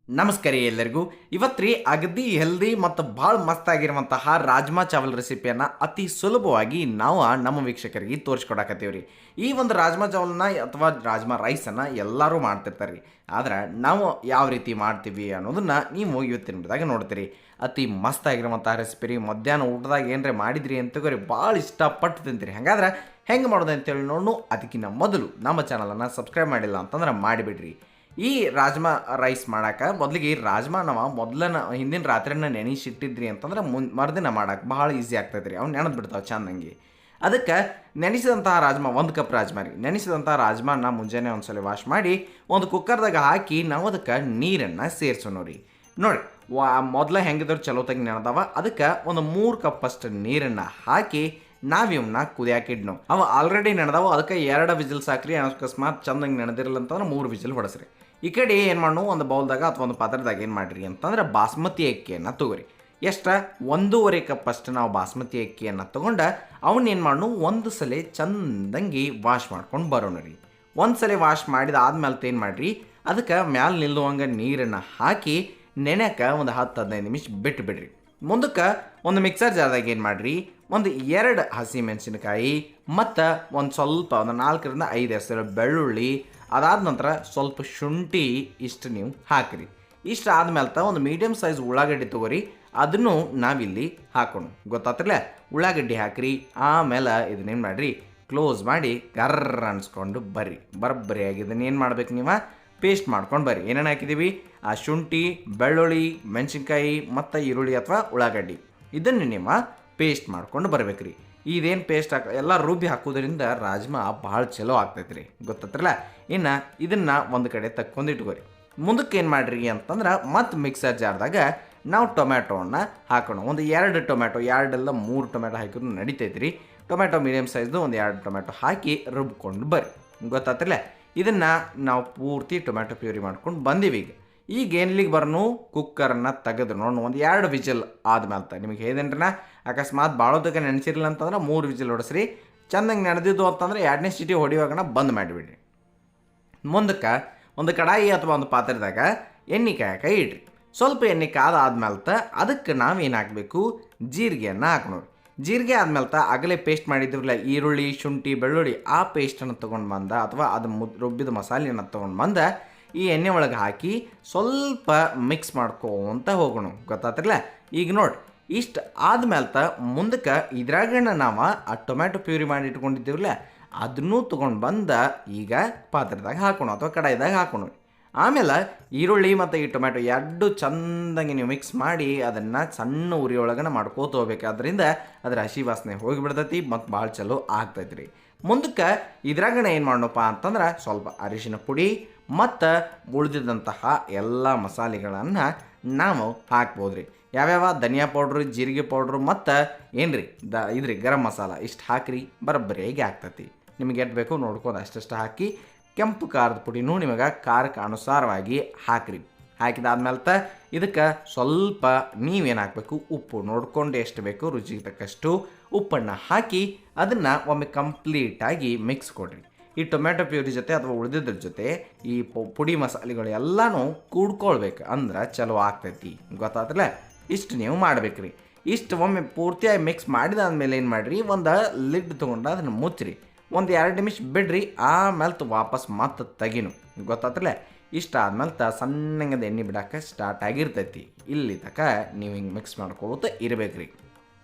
ನಮಸ್ಕಾರ ಎಲ್ಲರಿಗೂ. ಇವತ್ತು ಅಗದಿ ಹೆಲ್ದಿ ಮತ್ತು ಭಾಳ ಮಸ್ತಾಗಿರುವಂತಹ ರಾಜ್ಮಾ ಚಾವಲ್ ರೆಸಿಪಿಯನ್ನು ಅತಿ ಸುಲಭವಾಗಿ ನಾವು ನಮ್ಮ ವೀಕ್ಷಕರಿಗೆ ತೋರಿಸ್ಕೊಡಕತ್ತೀವಿ ರೀ. ಈ ಒಂದು ರಾಜ್ಮಾ ಚಾವಲ್ನ ಅಥವಾ ರಾಜ್ಮಾ ರೈಸನ್ನು ಎಲ್ಲರೂ ಮಾಡ್ತಿರ್ತಾರೆ ರೀ. ಆದ್ರೆ ನಾವು ಯಾವ ರೀತಿ ಮಾಡ್ತೀವಿ ಅನ್ನೋದನ್ನು ನೀವು ಇವತ್ತಿನ ವಿಡಿಯೋದಾಗ ನೋಡ್ತೀರಿ. ಅತಿ ಮಸ್ತಾಗಿರುವಂತಹ ರೆಸಿಪಿ ರೀ. ಮಧ್ಯಾಹ್ನ ಊಟದಾಗ ಏನರೇ ಮಾಡಿದ್ರಿ ಅಂತ ತಗೋರಿ ಭಾಳ ಇಷ್ಟಪಟ್ಟು ತಿಂತೀರಿ. ಹಾಗಾದ್ರೆ ಹೆಂಗೆ ಮಾಡೋದು ಅಂತೇಳಿ ನೋಡು. ಅದಕ್ಕಿಂತ ಮೊದಲು ನಮ್ಮ ಚಾನಲನ್ನು ಸಬ್ಸ್ಕ್ರೈಬ್ ಮಾಡಿಲ್ಲ ಅಂತಂದ್ರೆ ಮಾಡಿಬಿಡ್ರಿ. ಈ ರಾಜ್ಮಾ ರೈಸ್ ಮಾಡೋಕೆ ಮೊದಲಿಗೆ ರಾಜ್ಮಾ ನಾವು ಹಿಂದಿನ ರಾತ್ರಿನ ನೆನೆಸಿಟ್ಟಿದ್ರಿ ಅಂತಂದ್ರೆ ಮರುದಿನ ಮಾಡೋಕೆ ಭಾಳ ಈಸಿ ಆಗ್ತೈತೆ ರೀ. ಅವ್ನು ನೆನೆದು ಬಿಡ್ತಾವೆ ಚೆಂದಂಗೆ. ಅದಕ್ಕೆ ನೆನೆಸಿದಂತಹ ರಾಜ್ಮಾ 1 ಕಪ್ ರಾಜ್ಮಾ ರೀ. ನೆನೆಸಿದಂಥ ರಾಜ್ಮಾನ ಮುಂಜಾನೆ ಒಂದ್ಸಲ ವಾಶ್ ಮಾಡಿ ಒಂದು ಕುಕ್ಕರ್ದಾಗ ಹಾಕಿ ನಾವು ಅದಕ್ಕೆ ನೀರನ್ನು ಸೇರಿಸೋಣ ರೀ. ನೋಡಿ ಮೊದಲ ಹೆಂಗಿದ್ರು ಚಲೋತಾಗಿ ನೆನೆದವ. ಅದಕ್ಕೆ ಒಂದು 3 ಕಪ್ ಅಷ್ಟು ನೀರನ್ನು ಹಾಕಿ ನಾವಿವನ್ನ ಕುದಿಯಾಕಿಡ್ನು. ಅವ ಆಲ್ರೆಡಿ ನೆನೆದವ. ಅದಕ್ಕೆ 2 ವಿಜಿಲ್ ಸಾಕ್ರಿ. ಅಕಸ್ಮಾತ್ ಚಂದಂಗೆ ನೆನೆದಿರಲ್ಲ ಅಂತಂದ್ರೆ 3 ವಿಜಿಲ್ ಹೊಡೆಸ್ರಿ. ಈ ಕಡೆ ಏನು ಮಾಡು, ಒಂದು ಬೌಲ್ದಾಗ ಅಥವಾ ಒಂದು ಪಾತ್ರದಾಗ ಏನು ಮಾಡಿರಿ ಅಂತಂದ್ರೆ ಬಾಸ್ಮತಿ ಅಕ್ಕಿಯನ್ನು ತೊಗೊರಿ. ಎಷ್ಟು 1.5 ಕಪ್ ಅಷ್ಟು ನಾವು ಬಾಸ್ಮತಿ ಅಕ್ಕಿಯನ್ನು ತೊಗೊಂಡು ಅವನ್ನೇನು ಮಾಡು, ಒಂದು ಸಲ ಚಂದಂಗಿ ವಾಶ್ ಮಾಡ್ಕೊಂಡು ಬರೋಣ ರೀ. ಒಂದು ಸಲ ವಾಶ್ ಮಾಡಿದ ಆದ್ಮೇಲೆ ಏನು ಮಾಡಿರಿ, ಅದಕ್ಕೆ ಮ್ಯಾಲೆ ನಿಲ್ಲುವಂಗೆ ನೀರನ್ನು ಹಾಕಿ ನೆನೆಯಕ್ಕೆ ಒಂದು 10-15 ನಿಮಿಷ ಬಿಟ್ಟು ಬಿಡ್ರಿ. ಮುಂದಕ್ಕೆ ಒಂದು ಮಿಕ್ಸರ್ ಜಾರ್ದಾಗ ಏನು ಮಾಡಿರಿ, ಒಂದು 2 ಹಸಿ ಮೆಣಸಿನಕಾಯಿ ಮತ್ತು ಒಂದು ಸ್ವಲ್ಪ ಒಂದು 4-5 ಹೆಸರು ಬೆಳ್ಳುಳ್ಳಿ, ಅದಾದ ನಂತರ ಸ್ವಲ್ಪ ಶುಂಠಿ ಇಷ್ಟು ನೀವು ಹಾಕಿರಿ. ಇಷ್ಟು ಆದ್ಮೇಲೆ ಒಂದು ಮೀಡಿಯಮ್ ಸೈಜ್ ಉಳ್ಳಾಗಡ್ಡಿ ತೊಗೊರಿ. ಅದನ್ನು ನಾವಿಲ್ಲಿ ಹಾಕೋಣ. ಗೊತ್ತಾತ್ರಲ್ಲ, ಉಳ್ಳಾಗಡ್ಡಿ ಹಾಕಿರಿ. ಆಮೇಲೆ ಇದನ್ನೇನು ಮಾಡಿರಿ, ಕ್ಲೋಸ್ ಮಾಡಿ ಕರ್ರ ಅನ್ಸ್ಕೊಂಡು ಬರೋಬ್ಬರಿ ಇದನ್ನು ಏನು ಮಾಡ್ಬೇಕು, ನೀವು ಪೇಸ್ಟ್ ಮಾಡ್ಕೊಂಡು ಬರ್ರಿ. ಏನೇನು ಹಾಕಿದ್ದೀವಿ, ಆ ಶುಂಠಿ, ಬೆಳ್ಳುಳ್ಳಿ, ಮೆಣಸಿನ್ಕಾಯಿ ಮತ್ತು ಈರುಳ್ಳಿ ಅಥವಾ ಉಳ್ಳಾಗಡ್ಡಿ ಇದನ್ನು ನೀವು ಪೇಸ್ಟ್ ಮಾಡ್ಕೊಂಡು ಬರ್ಬೇಕ್ರಿ. ಇದೇನು ಪೇಸ್ಟ್ ಎಲ್ಲ ರುಬ್ಬಿ ಹಾಕೋದ್ರಿಂದ ರಾಜ್ಮಾ ಭಾಳ ಚಲೋ ಆಗ್ತೈತೆ ರೀ. ಗೊತ್ತತ್ರಲ್ಲ. ಇನ್ನು ಇದನ್ನು ಒಂದು ಕಡೆ ತಕ್ಕೊಂಡಿಟ್ಕೋರಿ. ಮುಂದಕ್ಕೆ ಏನು ಮಾಡಿರಿ ಅಂತಂದ್ರೆ ಮತ್ತು ಮಿಕ್ಸರ್ ಜಾರ್ದಾಗ ನಾವು ಟೊಮ್ಯಾಟೋವನ್ನು ಹಾಕೋಣ. ಒಂದು 2 ಟೊಮ್ಯಾಟೊ, 2 ಇಲ್ಲ 3 ಟೊಮ್ಯಾಟೊ ಹಾಕಿದ್ರು ನಡಿತೈತೆ ರೀ. ಟೊಮ್ಯಾಟೊ ಮೀಡಿಯಮ್ ಸೈಜ್ದು ಒಂದು 2 ಟೊಮ್ಯಾಟೊ ಹಾಕಿ ರುಬ್ಕೊಂಡು ಬರ್ರಿ. ಗೊತ್ತಾತ್ರಲ್ಲ. ಇದನ್ನು ನಾವು ಪೂರ್ತಿ ಟೊಮ್ಯಾಟೊ ಪ್ಯೂರಿ ಮಾಡ್ಕೊಂಡು ಬಂದೀವಿ. ಈಗ ಏನ್ಲಿಗೆ ಬರ್ನು, ಕುಕ್ಕರನ್ನು ತೆಗೆದು ನೋಡಿ ಒಂದು 2 ವಿಜಿಲ್ ಆದ್ಮೇಲೆ ನಿಮಗೆ ಹೇಳಿದೇನ್ರಿನ, ಅಕಸ್ಮಾತ್ ಭಾಳೋದಕ್ಕೆ ನೆನೆಸಿರಲಿಲ್ಲ ಅಂತಂದ್ರೆ 3 ವಿಜಿಲ್ ಹೊಡೆಸ್ರಿ. ಚೆಂದಂಗೆ ನೆನೆದಿದ್ದು ಅಂತಂದ್ರೆ 2ನೇ ಸೀಟಿ ಹೊಡಿಯುವಾಗನ ಬಂದ್ ಮಾಡಿಬಿಡ್ರಿ. ಮುಂದಕ್ಕೆ ಒಂದು ಕಡಾಯಿ ಅಥವಾ ಒಂದು ಪಾತ್ರೆದಾಗ ಎಣ್ಣೆ ಕಾಯಕ್ಕೆ ಇಡ್ರಿ. ಸ್ವಲ್ಪ ಎಣ್ಣೆ ಕಾದಾದ್ಮೇಲೆ ಅದಕ್ಕೆ ನಾವೇನು ಹಾಕಬೇಕು, ಜೀರಿಗೆಯನ್ನು ಹಾಕೋಣ. ಜೀರಿಗೆ ಆದ್ಮೇಲೆ ಆಗಲೇ ಪೇಸ್ಟ್ ಮಾಡಿದ್ರಲ್ಲ ಈರುಳ್ಳಿ, ಶುಂಠಿ, ಬೆಳ್ಳುಳ್ಳಿ, ಆ ಪೇಸ್ಟನ್ನು ತೊಗೊಂಡು ಬಂದ ಅಥವಾ ಅದು ರುಬ್ಬಿದ ಮಸಾಲೆಯನ್ನು ತೊಗೊಂಡು ಬಂದ ಈ ಎಣ್ಣೆ ಒಳಗೆ ಹಾಕಿ ಸ್ವಲ್ಪ ಮಿಕ್ಸ್ ಮಾಡ್ಕೊಂತ ಹೋಗೋಣ. ಗೊತ್ತಾತ್ರಲ್ಲ. ಈಗ ನೋಡಿ ಇಷ್ಟು ಆದ್ಮೇಲೆ ಮುಂದಕ್ಕೆ ಇದ್ರಾಗಣ್ಣ ನಾವು ಆ ಟೊಮ್ಯಾಟೊ ಪ್ಯೂರಿ ಮಾಡಿ ಇಟ್ಕೊಂಡಿದ್ದೀವಲ್ಲ ಅದನ್ನೂ ತೊಗೊಂಡು ಬಂದ ಈಗ ಪಾತ್ರದಾಗ ಹಾಕೋಣ ಅಥವಾ ಕಡಾಯಿದಾಗ ಹಾಕೋಣ. ಆಮೇಲೆ ಈರುಳ್ಳಿ ಮತ್ತು ಈ ಟೊಮ್ಯಾಟೊ 2 ಚಂದಂಗೆ ನೀವು ಮಿಕ್ಸ್ ಮಾಡಿ ಅದನ್ನು ಸಣ್ಣ ಉರಿಯೊಳಗನ ಮಾಡ್ಕೋತ ಹೋಗ್ಬೇಕು. ಅದರಿಂದ ಅದರ ಹಸಿ ವಾಸನೆ ಹೋಗಿಬಿಡ್ತೈತಿ ಮತ್ತು ಭಾಳ ಚಲೋ ಆಗ್ತೈತಿ ರೀ. ಮುಂದಕ್ಕೆ ಇದ್ರಾಗಣ ಏನು ಮಾಡೋಣಪ್ಪ ಅಂತಂದ್ರೆ ಸ್ವಲ್ಪ ಅರಿಶಿನ ಪುಡಿ ಮತ್ತು ಉಳಿದಿದ್ದಂತಹ ಎಲ್ಲ ಮಸಾಲೆಗಳನ್ನು ನಾವು ಹಾಕ್ಬೋದು ರೀ. ಯಾವ್ಯಾವ ಧನಿಯಾ ಪೌಡ್ರು, ಜೀರಿಗೆ ಪೌಡ್ರು ಮತ್ತು ಏನ್ರಿ ಇದ್ರಿ ಗರಂ ಮಸಾಲ ಇಷ್ಟು ಹಾಕಿರಿ. ಬರೋಬ್ಬರಿಯಾಗಿ ಆಗ್ತೈತಿ. ನಿಮಗೆ ಎಷ್ಟು ಬೇಕು ನೋಡ್ಕೊಂಡು ಅಷ್ಟು ಹಾಕಿ. ಕೆಂಪು ಖಾರದ ಪುಡಿನೂ ನಿಮಗೆ ಖಾರಕ್ಕೆ ಅನುಸಾರವಾಗಿ ಹಾಕಿರಿ. ಹಾಕಿದಾದ್ಮೇಲೆ ಇದಕ್ಕೆ ಸ್ವಲ್ಪ ನೀವೇನು ಹಾಕಬೇಕು, ಉಪ್ಪು ನೋಡ್ಕೊಂಡು ಎಷ್ಟು ಬೇಕು ರುಚಿಗೆ ತಕ್ಕಷ್ಟು ಉಪ್ಪನ್ನು ಹಾಕಿ ಅದನ್ನು ಒಮ್ಮೆ ಕಂಪ್ಲೀಟಾಗಿ ಮಿಕ್ಸ್ ಕೊಡ್ರಿ. ಈ ಟೊಮ್ಯಾಟೊ ಪ್ಯೂರಿ ಜೊತೆ ಅಥವಾ ಉಳಿದಿದ್ರ ಜೊತೆ ಈ ಪುಡಿ ಮಸಾಲೆಗಳು ಎಲ್ಲನೂ ಕೂಡ್ಕೊಳ್ಬೇಕು, ಅಂದ್ರೆ ಚಲೋ ಆಗ್ತೈತಿ. ಗೊತ್ತಾತ್ರಲ್ಲ. ಇಷ್ಟು ನೀವು ಮಾಡ್ಬೇಕ್ರಿ. ಇಷ್ಟು ಒಮ್ಮೆ ಪೂರ್ತಿಯಾಗಿ ಮಿಕ್ಸ್ ಮಾಡಿದಾದ್ಮೇಲೆ ಏನು ಮಾಡಿರಿ, ಒಂದು ಲಿಡ್ ತೊಗೊಂಡು ಅದನ್ನು ಮುಚ್ಚಿರಿ. ಒಂದು 2 ನಿಮಿಷ ಬಿಡ್ರಿ. ಆಮೇಲೆ ವಾಪಸ್ ಮತ್ತೆ ತೆಗಿನು. ಗೊತ್ತಾತ್ರಲ್ಲ. ಇಷ್ಟ ಆದ್ಮೇಲೆ ಸಣ್ಣಂಗದ ಎಣ್ಣೆ ಬಿಡೋಕೆ ಸ್ಟಾರ್ಟ್ ಆಗಿರ್ತೈತಿ. ಇಲ್ಲಿ ತನಕ ನೀವು ಹಿಂಗೆ ಮಿಕ್ಸ್ ಮಾಡ್ಕೊಳ್ತಾ ಇರಬೇಕ್ರಿ.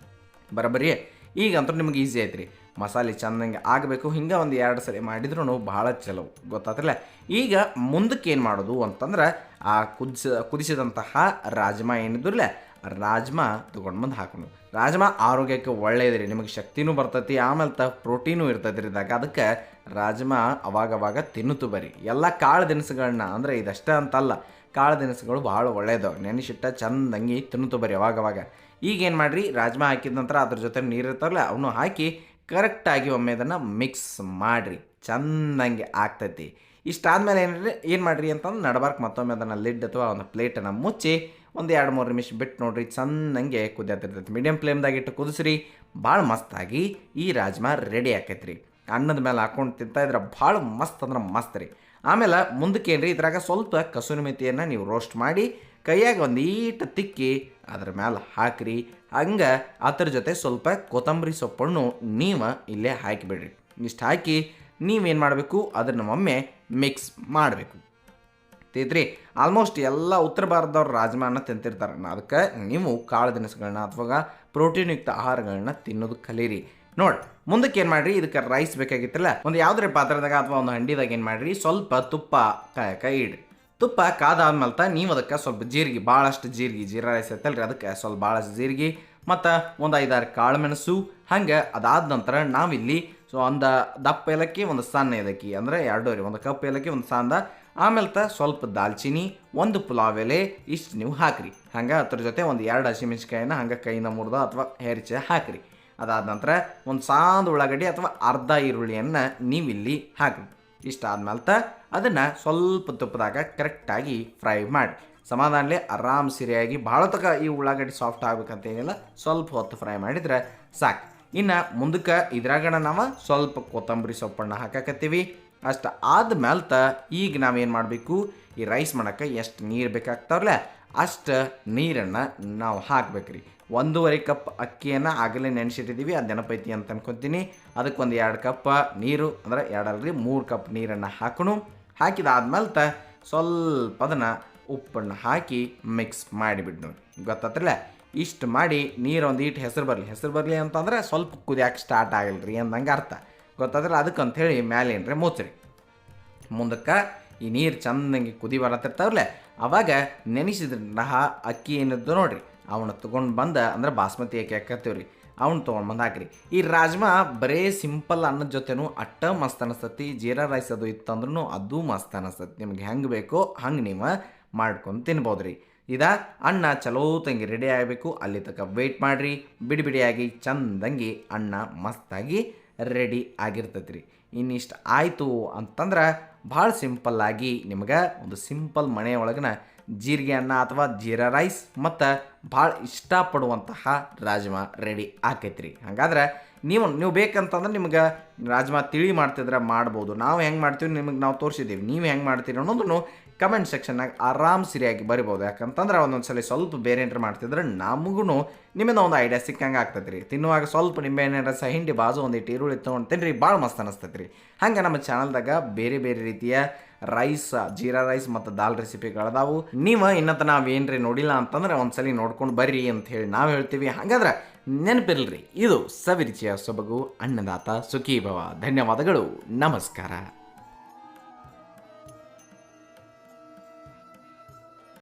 ಬರೋಬ್ಬರಿ ಈಗಂತೂ ನಿಮ್ಗೆ ಈಸಿ ಐತ್ರಿ. ಮಸಾಲೆ ಚೆಂದಂಗೆ ಆಗಬೇಕು. ಹಿಂಗೆ ಒಂದು 2 ಸಲ ಮಾಡಿದ್ರೂ ಭಾಳ ಚಲೋ. ಗೊತ್ತಾತ್ರಲ್ಲ. ಈಗ ಮುಂದಕ್ಕೆ ಏನು ಮಾಡೋದು ಅಂತಂದ್ರೆ ಆ ಕುದಿಸಿದಂತಹ ರಾಜ್ಮಾ ಏನಿದ್ರಲ್ಲ ರಾಜ್ಮಾ ತೊಗೊಂಡು ಬಂದು ಹಾಕೋಣ. ರಾಜ್ಮಾ ಆರೋಗ್ಯಕ್ಕೆ ಒಳ್ಳೆಯದು ರೀ. ನಿಮಗೆ ಶಕ್ತಿನೂ ಬರ್ತೈತಿ. ಆಮೇಲೆ ಪ್ರೋಟೀನು ಇರ್ತೈತಿ ರೀ ಇದಾಗ. ಅದಕ್ಕೆ ರಾಜ್ಮಾ ಅವಾಗವಾಗ ತಿನ್ನುತ್ತು ಬರ್ರಿ. ಎಲ್ಲ ಕಾಳು ದಿನಸುಗಳನ್ನ, ಅಂದರೆ ಇದಷ್ಟೇ ಅಂತಲ್ಲ, ಕಾಳು ದಿನಸುಗಳು ಭಾಳ ಒಳ್ಳೆಯದು. ನೆನೆಸಿಟ್ಟ ಚಂದಂಗಿ ತಿನ್ನುತ್ತು ಬರ್ರಿ ಅವಾಗವಾಗ. ಈಗೇನು ಮಾಡಿರಿ, ರಾಜ್ಮಾ ಹಾಕಿದ ನಂತರ ಅದ್ರ ಜೊತೆ ನೀರು ಇರ್ತಾರಲ್ಲ ಅವನು ಹಾಕಿ ಕರೆಕ್ಟಾಗಿ ಒಮ್ಮೆ ಇದನ್ನು ಮಿಕ್ಸ್ ಮಾಡಿರಿ. ಚಂದಂಗೆ ಆಗ್ತೈತಿ. ಇಷ್ಟಾದ್ಮೇಲೆ ಏನು ಮಾಡಿರಿ ಅಂತಂದ್ರೆ ನಡಬಾರ್ಕ್ ಮತ್ತೊಮ್ಮೆ ಅದನ್ನು ಲಿಡ್ ಅಥವಾ ಒಂದು ಪ್ಲೇಟನ್ನು ಮುಚ್ಚಿ ಒಂದು 2-3 ನಿಮಿಷ ಬಿಟ್ಟು ನೋಡ್ರಿ. ಚಂದಂಗೆ ಕುದಿಯತ್ತಿರ್ತೈತಿ. ಮೀಡಿಯಮ್ ಫ್ಲೇಮ್ದಾಗ ಇಟ್ಟು ಕುದಿಸ್ರಿ. ಭಾಳ ಮಸ್ತಾಗಿ ಈ ರಾಜ್ಮಾ ರೆಡಿ ಆಕೈತ್ರಿ. ಅನ್ನದ ಮೇಲೆ ಹಾಕೊಂಡು ತಿಂತಾಯಿದ್ರೆ ಭಾಳ ಮಸ್ತ್ ಅಂದ್ರೆ ಮಸ್ತ್ ರೀ. ಆಮೇಲೆ ಮುಂದಕ್ಕೆ ಏನ್ರಿ ಇದ್ರಾಗ ಸ್ವಲ್ಪ ಕಸೂರಿ ಮೆಥಿಯನ್ನು ನೀವು ರೋಸ್ಟ್ ಮಾಡಿ ಕೈಯಾಗ ಒಂದು ಈಟು ತಿಕ್ಕಿ ಅದ್ರ ಮೇಲೆ ಹಾಕ್ರಿ. ಹಂಗೆ ಅದ್ರ ಜೊತೆ ಸ್ವಲ್ಪ ಕೊತ್ತಂಬರಿ ಸೊಪ್ಪನ್ನು ನೀವು ಇಲ್ಲೇ ಹಾಕಿಬಿಡ್ರಿ. ಇಷ್ಟು ಹಾಕಿ ನೀವೇನು ಮಾಡಬೇಕು, ಅದನ್ನು ಒಮ್ಮೆ ಮಿಕ್ಸ್ ಮಾಡಬೇಕು. ತಿದ್ರಿ ಆಲ್ಮೋಸ್ಟ್ ಎಲ್ಲ ಉತ್ತರ ಭಾರತದವ್ರು ರಾಜ್ಮಾನ ತಿಂತಿರ್ತಾರೆ. ಅದಕ್ಕೆ ನೀವು ಕಾಳು ದಿನಸುಗಳನ್ನ ಅಥವಾ ಪ್ರೋಟೀನ್ಯುಕ್ತ ಆಹಾರಗಳನ್ನ ತಿನ್ನೋದು ಕಲೀರಿ. ನೋಡಿ ಮುಂದಕ್ಕೆ ಏನು ಮಾಡಿರಿ, ಇದಕ್ಕೆ ರೈಸ್ ಬೇಕಾಗಿತ್ತಲ್ಲ, ಒಂದು ಯಾವುದೇ ಪಾತ್ರದಾಗ ಅಥವಾ ಒಂದು ಹಂಡಿದಾಗ ಏನು ಮಾಡಿರಿ, ಸ್ವಲ್ಪ ತುಪ್ಪ ಕಾಯಕ ಇಡ್ರಿ. ತುಪ್ಪ ಕಾದಾದ್ಮೇಲೆ ನೀವು ಅದಕ್ಕೆ ಸ್ವಲ್ಪ ಜೀರಿಗೆ, ಭಾಳಷ್ಟು ಜೀರಾ ರೈಸ್ ಐತಲ್ರಿ, ಅದಕ್ಕೆ ಸ್ವಲ್ಪ ಭಾಳಷ್ಟು ಜೀರಿಗೆ ಮತ್ತು ಒಂದು 5-6 ಕಾಳು ಮೆಣಸು. ಹಂಗೆ ಅದಾದ ನಂತರ ನಾವಿಲ್ಲಿ ಒಂದು ದಪ್ಪ ಏಲಕ್ಕಿ, ಒಂದು ಸಣ್ಣ ಏಲಕ್ಕಿ, ಅಂದರೆ 2 ಒಂದು ಕಪ್ ಏಲಕ್ಕಿ, ಒಂದು ಸಣ್ಣ, ಆಮೇಲೆ ಸ್ವಲ್ಪ ದಾಲ್ಚಿನಿ, ಒಂದು ಪುಲಾವ್ ಎಲೆ, ಇಷ್ಟು ನೀವು ಹಾಕಿರಿ. ಹಂಗೆ ಅದ್ರ ಜೊತೆ ಒಂದು 2 ಹಸಿಮೆಣ್ಸಿಕಾಯಿನ ಹಂಗೆ ಕೈಯಿಂದ ಮುರಿದ ಅಥವಾ ಹೆರಿಚೆ ಹಾಕಿರಿ. ಅದಾದ ನಂತರ ಒಂದು ಸಾಂದ್ ಉಳ್ಳಾಗಡ್ಡಿ ಅಥವಾ ಅರ್ಧ ಈರುಳ್ಳಿಯನ್ನು ನೀವಿಲ್ಲಿ ಹಾಕಿರಿ. ಇಷ್ಟಾದ್ಮೇಲೆ ಅದನ್ನು ಸ್ವಲ್ಪ ತುಪ್ಪದಾಗ ಕರೆಕ್ಟಾಗಿ ಫ್ರೈ ಮಾಡಿ ಸಮಾಧಾನಲೇ ಆರಾಮ್ ಸರಿಯಾಗಿ ಭಾಳ ತನಕ ಈ ಉಳ್ಳಾಗಡ್ಡಿ ಸಾಫ್ಟ್ ಆಗ್ಬೇಕಂತೇನಿಲ್ಲ, ಸ್ವಲ್ಪ ಹೊತ್ತು ಫ್ರೈ ಮಾಡಿದರೆ ಸಾಕು. ಇನ್ನು ಮುಂದಕ್ಕೆ ಇದ್ರಾಗಣ ನಾವು ಸ್ವಲ್ಪ ಕೊತ್ತಂಬರಿ ಸೊಪ್ಪನ್ನು ಹಾಕಕತ್ತೀವಿ. ಅಷ್ಟು ಆದ್ಮೇಲೆ ಈಗ ನಾವೇನು ಮಾಡಬೇಕು, ಈ ರೈಸ್ ಮಾಡೋಕ್ಕೆ ಎಷ್ಟು ನೀರು ಬೇಕಾಗ್ತಾವಲ್ಲ ಅಷ್ಟು ನೀರನ್ನು ನಾವು ಹಾಕ್ಬೇಕ್ರಿ. 1.5 ಕಪ್ ಅಕ್ಕಿಯನ್ನು ಆಗಲೇ ನೆನೆಸಿಟ್ಟಿದ್ದೀವಿ, ಅದು ನೆನಪೈತಿ ಅಂತ ಅನ್ಕೊತೀನಿ. ಅದಕ್ಕೆ ಒಂದು 2 ಕಪ್ ನೀರು, ಅಂದರೆ 2 ಅಲ್ರಿ 3 ಕಪ್ ನೀರನ್ನು ಹಾಕೋಣ. ಹಾಕಿದಾದ್ಮೇಲೆ ಸ್ವಲ್ಪ ಅದನ್ನು ಉಪ್ಪನ್ನು ಹಾಕಿ ಮಿಕ್ಸ್ ಮಾಡಿಬಿಟ್ಟು ಗೊತ್ತಾತ್ರಲ್ಲ. ಇಷ್ಟು ಮಾಡಿ ನೀರು ಒಂದು ಈಟು ಹೆಸರು ಬರಲಿ ಅಂತಂದರೆ ಸ್ವಲ್ಪ ಕುದಿಯೋಕೆ ಸ್ಟಾರ್ಟ್ ಆಗಲ್ರಿ ಅಂದಂಗೆ ಅರ್ಥ ಗೊತ್ತಾದ್ರೆ. ಅದಕ್ಕಂಥೇಳಿ ಮ್ಯಾಲೇನ್ರಿ ಮುಚ್ಚ್ರಿ. ಮುಂದಕ್ಕೆ ಈ ನೀರು ಚಂದಂಗೆ ಕುದಿ ಬರತ್ತಿರ್ತಾವಲ್ಲ, ಅವಾಗ ನೆನೆಸಿದ್ರ ಅಕ್ಕಿ ಏನಿದ್ದು ನೋಡಿರಿ, ಅವನ್ನ ತೊಗೊಂಡು ಬಂದು, ಅಂದರೆ ಬಾಸ್ಮತಿ ಅಕ್ಕಿ ಹಾಕತ್ತೀವಿ ರೀ, ಅವ್ನು ತೊಗೊಂಡು ಬಂದು ಹಾಕಿರಿ. ಈ ರಾಜ್ಮಾ ಬರೇ ಸಿಂಪಲ್ ಅನ್ನದ ಜೊತೆನೂ ಅಟ್ಟ ಮಸ್ತ್ ಅನಿಸ್ತತಿ. ಜೀರಾ ರೈಸ್ ಅದು ಇತ್ತಂದ್ರೂ ಅದು ಮಸ್ತ್ ಅನಿಸ್ತತಿ. ನಿಮ್ಗೆ ಹೆಂಗೆ ಬೇಕೋ ಹಂಗೆ ನೀವು ಮಾಡ್ಕೊಂಡು ತಿನ್ಬೋದು ರೀ. ಅನ್ನ ಚಲೋ ತಂಗಿ ರೆಡಿ ಆಗಬೇಕು, ಅಲ್ಲಿ ತನಕ ವೆಯ್ಟ್ ಮಾಡಿರಿ. ಬಿಡಿಯಾಗಿ ಚಂದಂಗಿ ಅನ್ನ ಮಸ್ತಾಗಿ ರೆಡಿ ಆಗಿರ್ತೈತಿ ರೀ. ಇನ್ನಿಷ್ಟು ಆಯಿತು ಅಂತಂದ್ರೆ ಭಾಳ ಸಿಂಪಲ್ಲಾಗಿ ನಿಮ್ಗೆ ಒಂದು ಸಿಂಪಲ್ ಮನೆಯೊಳಗಿನ ಜೀರಿಗೆ ಅನ್ನ ಅಥವಾ ಜೀರಾ ರೈಸ್ ಮತ್ತು ಭಾಳ ಇಷ್ಟಪಡುವಂತಹ ರಾಜ್ಮಾ ರೆಡಿ ಆಕೈತ್ರಿ. ಹಾಗಾದ್ರೆ ನೀವು ಬೇಕಂತಂದ್ರೆ ನಿಮ್ಗೆ ರಾಜ್ಮಾ ತಿಳಿ ಮಾಡ್ತಿದ್ರೆ ಮಾಡ್ಬೋದು. ನಾವು ಹೆಂಗೆ ಮಾಡ್ತೀವಿ ನಿಮಗೆ ನಾವು ತೋರಿಸಿದ್ದೀವಿ. ನೀವು ಹೆಂಗೆ ಮಾಡ್ತೀರಿ ಅನ್ನೋದನ್ನು ಕಮೆಂಟ್ ಸೆಕ್ಷನ್ನಾಗ ಆರಾಮ್ ಸರಿಯಾಗಿ ಬರಿಬೋದು. ಯಾಕಂತಂದ್ರೆ ಒಂದೊಂದು ಸಲ ಸ್ವಲ್ಪ ಬೇರೆ ಏನಾರು ಮಾಡ್ತಿದ್ರೆ ನಮಗೂ ನಿಮ್ಮಿಂದ ಒಂದು ಐಡಿಯಾ ಸಿಕ್ಕಂಗೆ ಆಗ್ತೈತೆ ರೀ. ತಿನ್ನುವಾಗ ಸ್ವಲ್ಪ ನಿಂಬೆಹಣ್ಣಿನ ರಸ ಹಿಂಡಿ ಬಾಜು ಒಂದು ಈರುಳ್ಳಿ ತೊಗೊಂಡು ತಿನ್ನಿರಿ, ಭಾಳ ಮಸ್ತ್ ಅನಿಸ್ತೈತೆ ರೀ. ಹಂಗೆ ನಮ್ಮ ಚಾನಲ್ದಾಗ ಬೇರೆ ಬೇರೆ ರೀತಿಯ ರೈಸ್, ಜೀರಾ ರೈಸ್ ಮತ್ತು ದಾಲ್ ರೆಸಿಪಿಗಳದಾವು. ನೀವು ಇನ್ನತ್ತ ನಾವು ಏನ್ರಿ ನೋಡಿಲ್ಲ ಅಂತಂದ್ರೆ ಒಂದ್ಸಲಿ ನೋಡ್ಕೊಂಡು ಬರ್ರಿ ಅಂತ ಹೇಳಿ ನಾವು ಹೇಳ್ತೀವಿ. ಹಾಗಾದ್ರೆ ನೆನಪಿರಲ್ರಿ, ಇದು ಸವಿರುಚಿಯ ಸೊಬಗು ಅನ್ನದಾತ ಸುಖೀ ಭವ. ಧನ್ಯವಾದಗಳು, ನಮಸ್ಕಾರ.